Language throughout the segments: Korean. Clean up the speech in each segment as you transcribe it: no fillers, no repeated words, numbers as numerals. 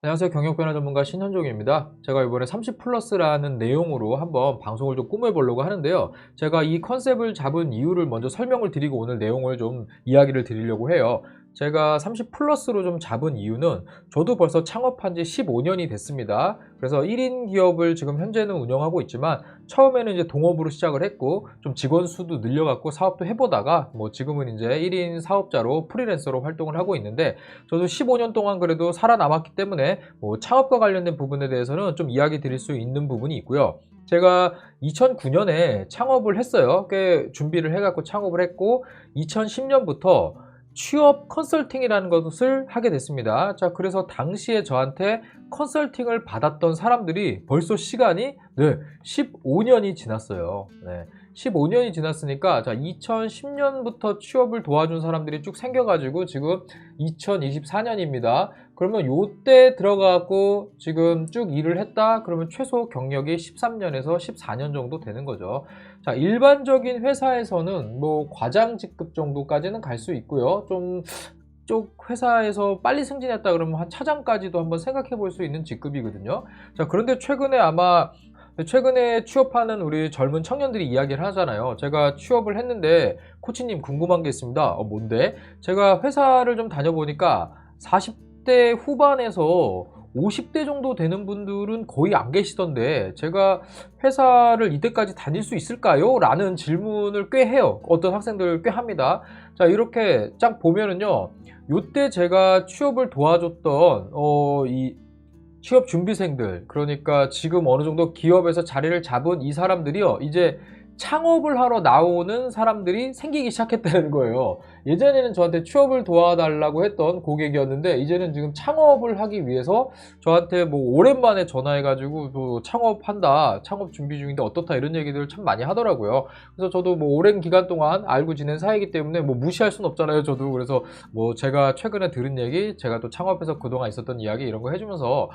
안녕하세요. 경영변화 전문가 신현종입니다. 제가 이번에 30 플러스라는 내용으로 한번 방송을 좀 꾸며보려고 하는데요. 제가 이 컨셉을 잡은 이유를 먼저 설명을 드리고 오늘 내용을 좀 이야기를 드리려고 해요. 제가 30 플러스로 좀 잡은 이유는 저도 벌써 창업한 지 15년이 됐습니다. 그래서 1인 기업을 지금 현재는 운영하고 있지만 처음에는 이제 동업으로 시작을 했고 좀 직원 수도 늘려갖고 사업도 해보다가 뭐 지금은 이제 1인 사업자로 프리랜서로 활동을 하고 있는데 저도 15년 동안 그래도 살아남았기 때문에 뭐 창업과 관련된 부분에 대해서는 좀 이야기 드릴 수 있는 부분이 있고요. 제가 2009년에 창업을 했어요. 꽤 준비를 해갖고 창업을 했고 2010년부터 취업 컨설팅이라는 것을 하게 됐습니다. 자, 그래서 당시에 저한테 컨설팅을 받았던 사람들이 벌써 시간이 15년이 지났어요. 15년이 지났으니까 자, 2010년부터 취업을 도와준 사람들이 쭉 생겨가지고 지금 2024년입니다. 그러면 요때 들어가고 지금 쭉 일을 했다 그러면 최소 경력이 13년에서 14년 정도 되는 거죠. 자, 일반적인 회사에서는 뭐 과장 직급 정도까지는 갈 수 있고요. 쪽 회사에서 빨리 승진했다 그러면 한 차장까지도 한번 생각해 볼 수 있는 직급이거든요. 자, 그런데 최근에 취업하는 우리 젊은 청년들이 이야기를 하잖아요. 제가 취업을 했는데 코치님 궁금한 게 있습니다. 뭔데? 제가 회사를 좀 다녀보니까 40대 후반에서 50대 정도 되는 분들은 거의 안 계시던데 제가 회사를 이때까지 다닐 수 있을까요? 라는 질문을 꽤 해요. 어떤 학생들 꽤 합니다. 자, 이렇게 쫙 보면은요. 요때 제가 취업을 도와줬던 이 취업 준비생들, 그러니까 지금 어느 정도 기업에서 자리를 잡은 이 사람들이요, 이제 창업을 하러 나오는 사람들이 생기기 시작했다는 거예요. 예전에는 저한테 취업을 도와달라고 했던 고객이었는데 이제는 지금 창업을 하기 위해서 저한테 뭐 오랜만에 전화해가지고 또 창업한다, 창업 준비 중인데 어떻다 이런 얘기들을 참 많이 하더라고요. 그래서 저도 뭐 오랜 기간 동안 알고 지낸 사이이기 때문에 뭐 무시할 순 없잖아요, 저도. 그래서 뭐 제가 최근에 들은 얘기, 제가 또 창업해서 그동안 있었던 이야기 이런 거 해주면서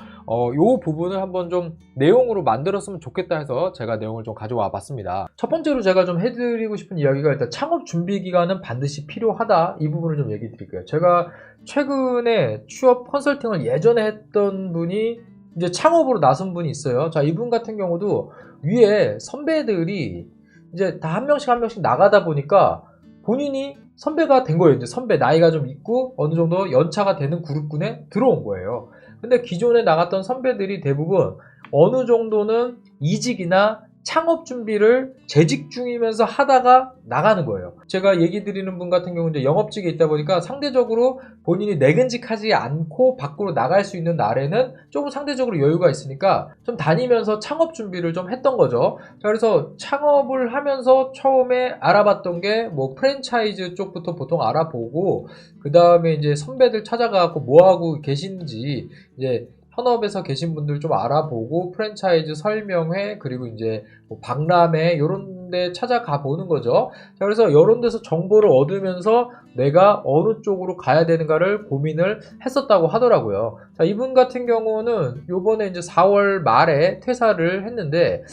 요 부분을 한번 좀 내용으로 만들었으면 좋겠다 해서 제가 내용을 좀 가져와 봤습니다. 첫 번째로 제가 좀 해드리고 싶은 이야기가 일단 창업 준비 기간은 반드시 필요하다, 이 부분을 좀 얘기 드릴게요. 제가 최근에 취업 컨설팅을 예전에 했던 분이 이제 창업으로 나선 분이 있어요. 자, 이분 같은 경우도 위에 선배들이 이제 다 한 명씩 한 명씩 나가다 보니까 본인이 선배가 된 거예요. 이제 선배 나이가 좀 있고 어느 정도 연차가 되는 그룹군에 들어온 거예요. 근데 기존에 나갔던 선배들이 대부분 어느 정도는 이직이나 창업 준비를 재직 중이면서 하다가 나가는 거예요. 제가 얘기 드리는 분 같은 경우는 이제 영업직에 있다 보니까 상대적으로 본인이 내근직하지 않고 밖으로 나갈 수 있는 날에는 조금 상대적으로 여유가 있으니까 좀 다니면서 창업 준비를 좀 했던 거죠. 자, 그래서 창업을 하면서 처음에 알아봤던 게 뭐 프랜차이즈 쪽부터 보통 알아보고 그 다음에 이제 선배들 찾아가고 뭐 하고 계신지 이제 현업에서 계신 분들 좀 알아보고 프랜차이즈 설명회 그리고 이제 뭐 박람회 이런 데 찾아가 보는 거죠. 자, 그래서 이런 데서 정보를 얻으면서 내가 어느 쪽으로 가야 되는가를 고민을 했었다고 하더라고요. 자, 이분 같은 경우는 요번에 이제 4월 말에 퇴사를 했는데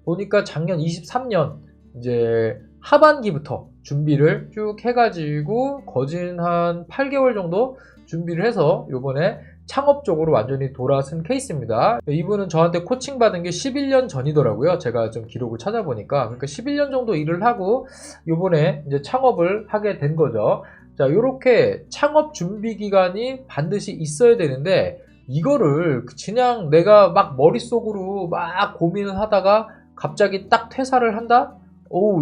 보니까 작년 23년 이제 하반기부터 준비를 쭉 해가지고 거진 한 8개월 정도 준비를 해서 요번에 창업 쪽으로 완전히 돌아선 케이스입니다. 이분은 저한테 코칭 받은 게 11년 전이더라고요. 제가 좀 기록을 찾아보니까. 그러니까 11년 정도 일을 하고 요번에 이제 창업을 하게 된 거죠. 자, 요렇게 창업 준비 기간이 반드시 있어야 되는데 이거를 그냥 내가 막 머릿속으로 막 고민을 하다가 갑자기 딱 퇴사를 한다?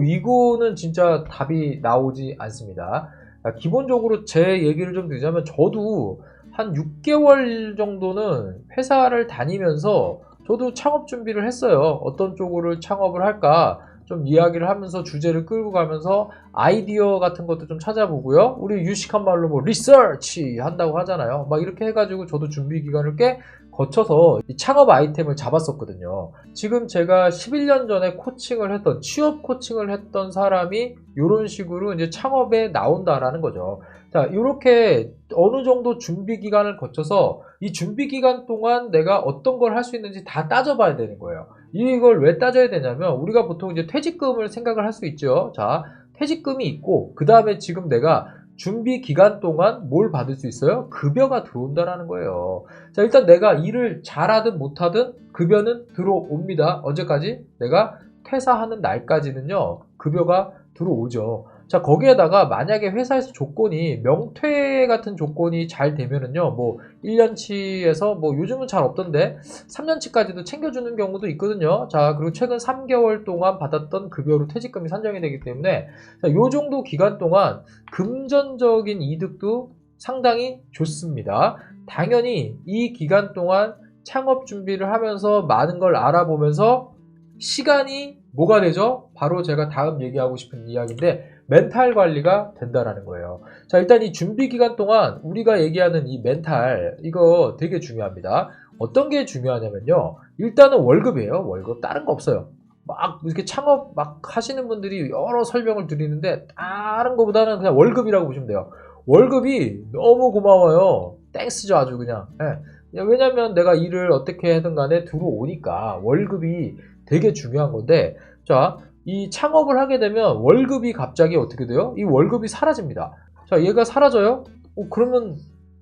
이거는 진짜 답이 나오지 않습니다. 자, 기본적으로 제 얘기를 좀 드리자면 저도 한 6개월 정도는 회사를 다니면서 저도 창업 준비를 했어요. 어떤 쪽으로 창업을 할까 좀 이야기를 하면서 주제를 끌고 가면서 아이디어 같은 것도 좀 찾아보고요. 우리 유식한 말로 뭐 리서치 한다고 하잖아요. 막 이렇게 해가지고 저도 준비 기간을 꽤 거쳐서 이 창업 아이템을 잡았었거든요. 지금 제가 11년 전에 코칭을 했던, 취업 코칭을 했던 사람이 이런 식으로 이제 창업에 나온다라는 거죠. 자, 이렇게 어느 정도 준비 기간을 거쳐서 이 준비 기간 동안 내가 어떤 걸 할 수 있는지 다 따져봐야 되는 거예요. 이걸 왜 따져야 되냐면 우리가 보통 이제 퇴직금을 생각을 할 수 있죠. 자, 퇴직금이 있고 그 다음에 지금 내가 준비 기간 동안 뭘 받을 수 있어요? 급여가 들어온다라는 거예요. 자, 일단 내가 일을 잘하든 못하든 급여는 들어옵니다. 언제까지? 내가 퇴사하는 날까지는요, 급여가 들어오죠. 자, 거기에다가 만약에 회사에서 조건이 명퇴 같은 조건이 잘 되면은요, 뭐 1년치에서 뭐 요즘은 잘 없던데 3년치까지도 챙겨주는 경우도 있거든요. 자, 그리고 최근 3개월 동안 받았던 급여로 퇴직금이 산정이 되기 때문에 자, 요 정도 기간 동안 금전적인 이득도 상당히 좋습니다. 당연히 이 기간 동안 창업 준비를 하면서 많은 걸 알아보면서 시간이 뭐가 되죠? 바로 제가 다음 얘기하고 싶은 이야기인데 멘탈 관리가 된다라는 거예요. 자, 일단 이 준비 기간 동안 우리가 얘기하는 이 멘탈, 이거 되게 중요합니다. 어떤 게 중요하냐면요. 일단은 월급이에요. 월급. 다른 거 없어요. 막 이렇게 창업 막 하시는 분들이 여러 설명을 드리는데 다른 거보다는 그냥 월급이라고 보시면 돼요. 월급이 너무 고마워요. 땡스죠, 아주 그냥. 예. 왜냐면 내가 일을 어떻게 하든 간에 들어오니까 월급이 되게 중요한 건데, 자, 이 창업을 하게 되면 월급이 갑자기 어떻게 돼요? 이 월급이 사라집니다. 자, 얘가 사라져요? 그러면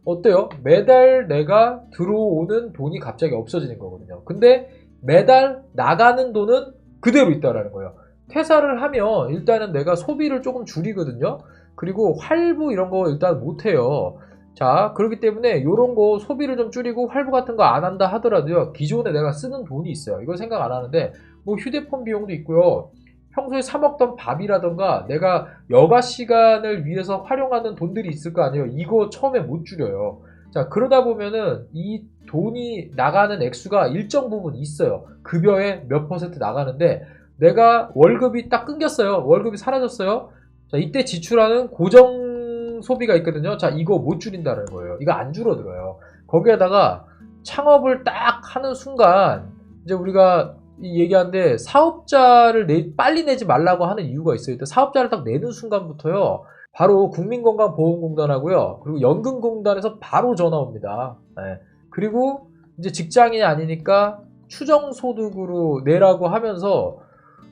어때요? 매달 내가 들어오는 돈이 갑자기 없어지는 거거든요. 근데 매달 나가는 돈은 그대로 있다라는 거예요. 퇴사를 하면 일단은 내가 소비를 조금 줄이거든요. 그리고 활부 이런 거 일단 못 해요. 자, 그렇기 때문에 이런 거 소비를 좀 줄이고 활부 같은 거 안 한다 하더라도요, 기존에 내가 쓰는 돈이 있어요. 이걸 생각 안 하는데 뭐 휴대폰 비용도 있고요. 평소에 사 먹던 밥이라던가 내가 여가 시간을 위해서 활용하는 돈들이 있을 거 아니에요. 이거 처음에 못 줄여요. 자, 그러다 보면은 이 돈이 나가는 액수가 일정 부분 있어요. 급여의 몇 퍼센트 나가는데 내가 월급이 딱 끊겼어요. 월급이 사라졌어요. 자, 이때 지출하는 고정 소비가 있거든요. 자, 이거 못 줄인다는 거예요. 이거 안 줄어들어요. 거기에다가 창업을 딱 하는 순간 이제 우리가 얘기하는데 사업자를 빨리 내지 말라고 하는 이유가 있어요. 일단 사업자를 딱 내는 순간부터요, 바로 국민건강보험공단하고요, 그리고 연금공단에서 바로 전화 옵니다. 네. 그리고 이제 직장인이 아니니까 추정소득으로 내라고 하면서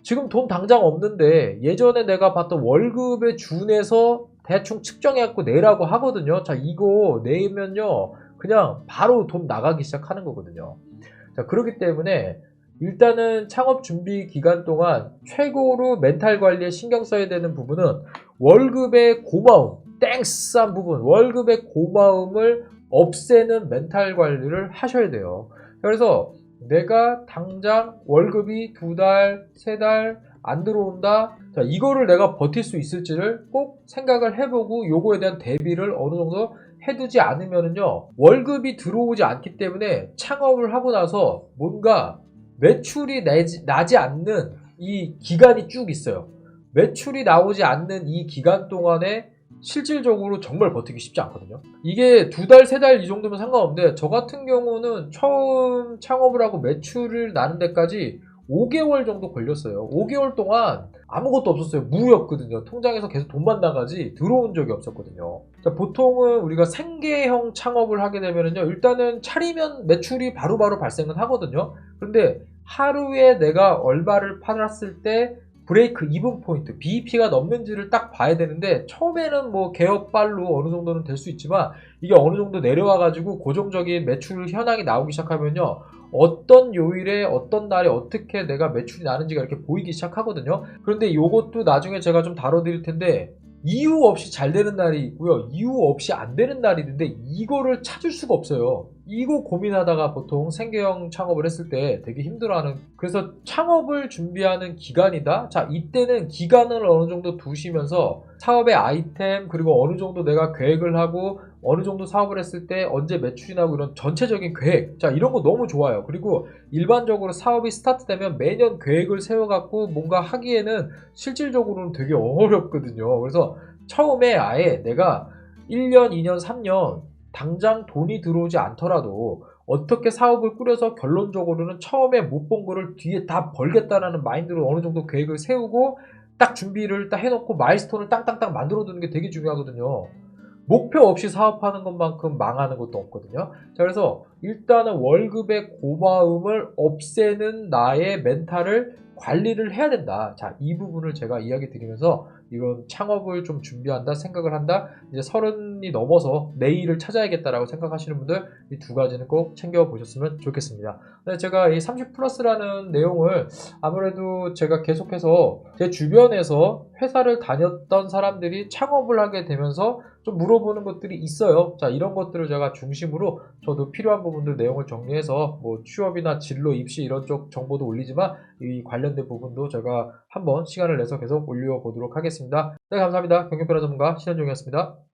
지금 돈 당장 없는데 예전에 내가 봤던 월급에 준해서 대충 측정해갖고 내라고 하거든요. 자, 이거 내면요 그냥 바로 돈 나가기 시작하는 거거든요. 자, 그렇기 때문에 일단은 창업 준비 기간 동안 최고로 멘탈 관리에 신경 써야 되는 부분은 월급의 고마움, 땡스한 부분, 월급의 고마움을 없애는 멘탈 관리를 하셔야 돼요. 그래서 내가 당장 월급이 2달, 3달 안 들어온다. 자, 이거를 내가 버틸 수 있을지를 꼭 생각을 해보고 요거에 대한 대비를 어느 정도 해두지 않으면은요, 월급이 들어오지 않기 때문에 창업을 하고 나서 뭔가 매출이 나지 않는 이 기간이 쭉 있어요. 매출이 나오지 않는 이 기간 동안에 실질적으로 정말 버티기 쉽지 않거든요. 이게 2달, 3달 이 정도면 상관없는데 저 같은 경우는 처음 창업을 하고 매출을 나는 데까지 5개월 정도 걸렸어요. 5개월 동안 아무것도 없었어요. 무였거든요. 통장에서 계속 돈만 나가지 들어온 적이 없었거든요. 자, 보통은 우리가 생계형 창업을 하게 되면요, 일단은 차리면 매출이 바로바로 발생은 하거든요. 그런데 하루에 내가 얼마를 팔았을 때 브레이크 이븐 포인트, BEP가 넘는지를 딱 봐야 되는데, 처음에는 뭐 개업발로 어느 정도는 될 수 있지만 이게 어느 정도 내려와가지고 고정적인 매출 현황이 나오기 시작하면요, 어떤 요일에 어떤 날에 어떻게 내가 매출이 나는지가 이렇게 보이기 시작하거든요. 그런데 이것도 나중에 제가 좀 다뤄드릴 텐데, 이유 없이 잘 되는 날이 있고요, 이유 없이 안 되는 날이 있는데 이거를 찾을 수가 없어요. 이거 고민하다가 보통 생계형 창업을 했을 때 되게 힘들어하는, 그래서 창업을 준비하는 기간이다. 자, 이때는 기간을 어느 정도 두시면서 사업의 아이템, 그리고 어느 정도 내가 계획을 하고 어느 정도 사업을 했을 때 언제 매출이 나고 이런 전체적인 계획, 자, 이런 거 너무 좋아요. 그리고 일반적으로 사업이 스타트되면 매년 계획을 세워갖고 뭔가 하기에는 실질적으로는 되게 어렵거든요. 그래서 처음에 아예 내가 1년, 2년, 3년 당장 돈이 들어오지 않더라도 어떻게 사업을 꾸려서 결론적으로는 처음에 못 본 거를 뒤에 다 벌겠다라는 마인드로 어느 정도 계획을 세우고 딱 준비를 딱 해놓고 마일스톤을 땅땅땅 만들어 두는 게 되게 중요하거든요. 목표 없이 사업하는 것만큼 망하는 것도 없거든요. 자, 그래서 일단은 월급의 고마움을 없애는 나의 멘탈을 관리를 해야 된다. 자, 이 부분을 제가 이야기 드리면서 이런 창업을 좀 준비한다, 생각을 한다, 이제 30이 넘어서 내 일을 찾아야겠다라고 생각하시는 분들 이 두 가지는 꼭 챙겨보셨으면 좋겠습니다. 네, 제가 이 30 플러스라는 내용을 아무래도 제가 계속해서 제 주변에서 회사를 다녔던 사람들이 창업을 하게 되면서 좀 물어보는 것들이 있어요. 자, 이런 것들을 제가 중심으로 저도 필요한 부분들 내용을 정리해서 뭐 취업이나 진로, 입시 이런 쪽 정보도 올리지만 이 관련된 부분도 제가 한번 시간을 내서 계속 올려보도록 하겠습니다. 네, 감사합니다. 경영편화 전문가 신현종이었습니다.